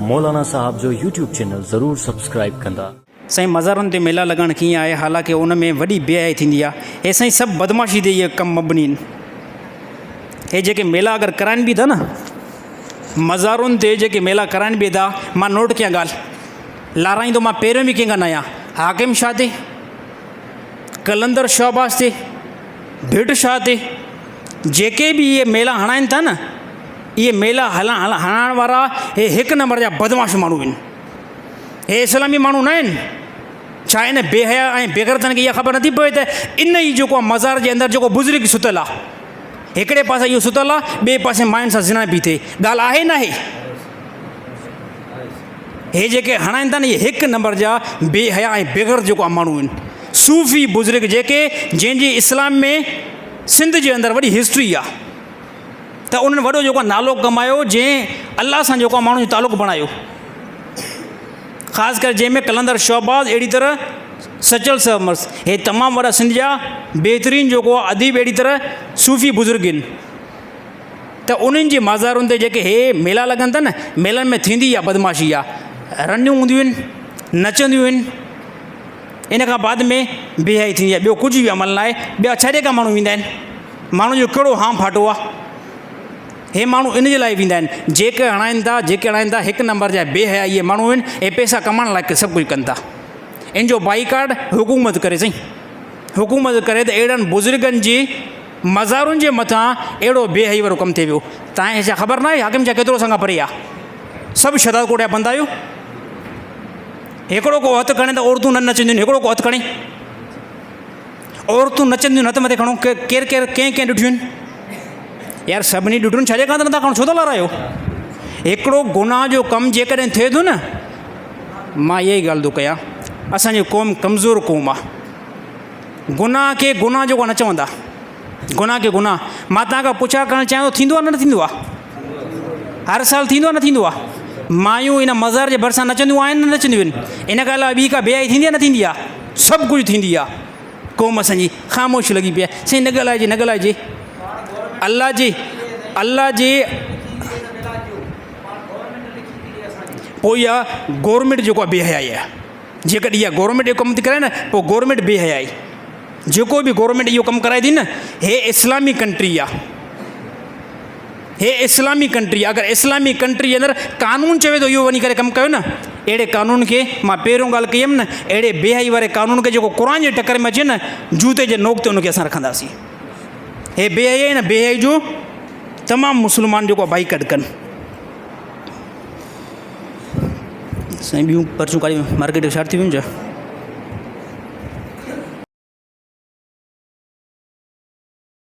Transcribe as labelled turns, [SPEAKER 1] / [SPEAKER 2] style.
[SPEAKER 1] मौलाना साहब जो YouTube channel ज़रूर subscribe कंदा।
[SPEAKER 2] साईं मज़ारुनि ते मेला लॻण कीअं आहे, हालांकि उन में वॾी बेहयाई थींदी आहे। हे साईं सभु बदमाशी ते इहे कमु मबनी आहिनि। हे जेके मेला अगरि कराइनि बि था न, मज़ारुनि ते जेके मेला कराइनि बि था, मां नोट कयां ॻाल्हि लाराईंदो मां पहिरियों बि कंहिंखां न आहियां। हाकिम शाह ते, कलंदर शहबाज़ ते, भिट शाह ते, जेके बि इहे मेला हणाइनि था न, इहे मेला हणाइण वारा हे हिकु नंबर जा बदमाश माण्हू आहिनि। हे इस्लामी माण्हू न आहिनि। छा इन बेहया ऐं बेगरतनि खे इहा ख़बर नथी पए त इन ई जेको आहे मज़ार जे अंदरि जेको बुज़ुर्ग सुतल आहे, हिकिड़े पासे इहो सुतल आहे, ॿिए पासे मायुनि सां ज़िना बि थिए। ॻाल्हि आहे न आहे? हे जेके हणाइनि था न, इहे हिकु नंबर जा बेहया ऐं बेगर जेको आहे माण्हू आहिनि। सूफ़ी बुज़ुर्ग जेके जंहिंजी इस्लाम में सिंध जे अंदरि वॾी हिस्ट्री आहे, त उन्हनि वॾो जेको आहे नालो कमायो, जंहिं अलाह सां जेको आहे माण्हू जो तालुक़ु बणायो। ख़ासि करे जंहिंमें कलंदर शहबाज़, अहिड़ी तरह सचल सहमर्स, हे तमामु वॾा सिंध जा बहितरीनु जेको आहे अदीब, अहिड़ी तरह सूफ़ी बुज़ुर्ग आहिनि। त उन्हनि जे मज़ारुनि ते जेके हे मेला लॻनि था न, मेलनि में थींदी आहे बदमाशी आहे। रनियूं हूंदियूं आहिनि, नचंदियूं आहिनि, इन खां बाद में बेहाई थींदी आहे। ॿियो कुझु बि अमल न आहे। ॿिया छॾे खां माण्हू ईंदा आहिनि। माण्हू जो कहिड़ो हाम फाटो आहे। हे माण्हू इन जे लाइ वेंदा आहिनि। जेके हणाइनि था हिकु नंबर जा बेहया इहे माण्हू आहिनि। ऐं पैसा कमाइण लाइ सभु कुझु कनि था। इन जो बाइकाट हुकूमत करे साईं, हुकूमत करे त अहिड़नि बुज़ुर्गनि जी मज़ारुनि जे मथां अहिड़ो बेहई वारो कमु थिए पियो। तव्हांखे छा ख़बर न आहे हाकिम छा केतिरो संगा परे आहे? सभु शदाद कोट जा बंदि आहियो। हिकिड़ो को हथु खणे त औरतूं न नचंदियूं आहिनि, हिकिड़ो को हथु खणे औरतूं नचंदियूं, हथु मथे खणो। केरु केरु कंहिं ॾिठियूं आहिनि? यार सभिनी ॾिठुनि, छॾे कान नथा खणो, छो था लारायो? हिकिड़ो गुनाह जो कमु जेकॾहिं थिए थो न, मां इहा ई ॻाल्हि थो कयां, असांजी क़ौम कमज़ोर क़ौम आहे। गुनाह खे गुनाह जेको न चवंदा, गुनाह खे गुनाह। मां तव्हांखां पुछा करणु चाहियां थो, थींदो आहे न थींदो आहे? हर साल थींदो आहे न थींदो आहे? मायूं इन मज़ार जे भरिसां नचंदियूं आहिनि न नचंदियूं आहिनि? इन खां अलावा ॿी का बेहाई थींदी आहे न थींदी आहे? सभु कुझु थींदी आहे। क़ौम असांजी ख़ामोश लॻी पई आहे। साईं न ॻाल्हाइजे, न ॻाल्हाइजे। अल्लाह जे पोइ इहा गवर्नमेंट जेको आहे बेहयाई आहे। जेकॾहिं इहा गवर्नमेंट इहो कमु थी करे न, पोइ गवर्नमेंट बेहयाई। जेको बि गवर्नमेंट इहो कमु कराए थी न, हे इस्लामी कंट्री आहे। हे इस्लामी कंट्री आहे। अगरि इस्लामी कंट्री जे अंदरि कानून चवे थो इहो वञी करे कमु कयो न, अहिड़े कानून खे मां पहिरियों ॻाल्हि कई हुयमि न, अहिड़े बेहयाई वारे कानून खे जेको क़ुर जे टकर में अचे न, जूते जे नोक ते उनखे असां रखंदासीं। हे बेहयाई न, बेहयाई जो तमामु मुस्लमान जेको आहे बाइकाट कनि। साईं ॿियूं पर्चियूं काॾे मार्केट में छा थी वियूं छा?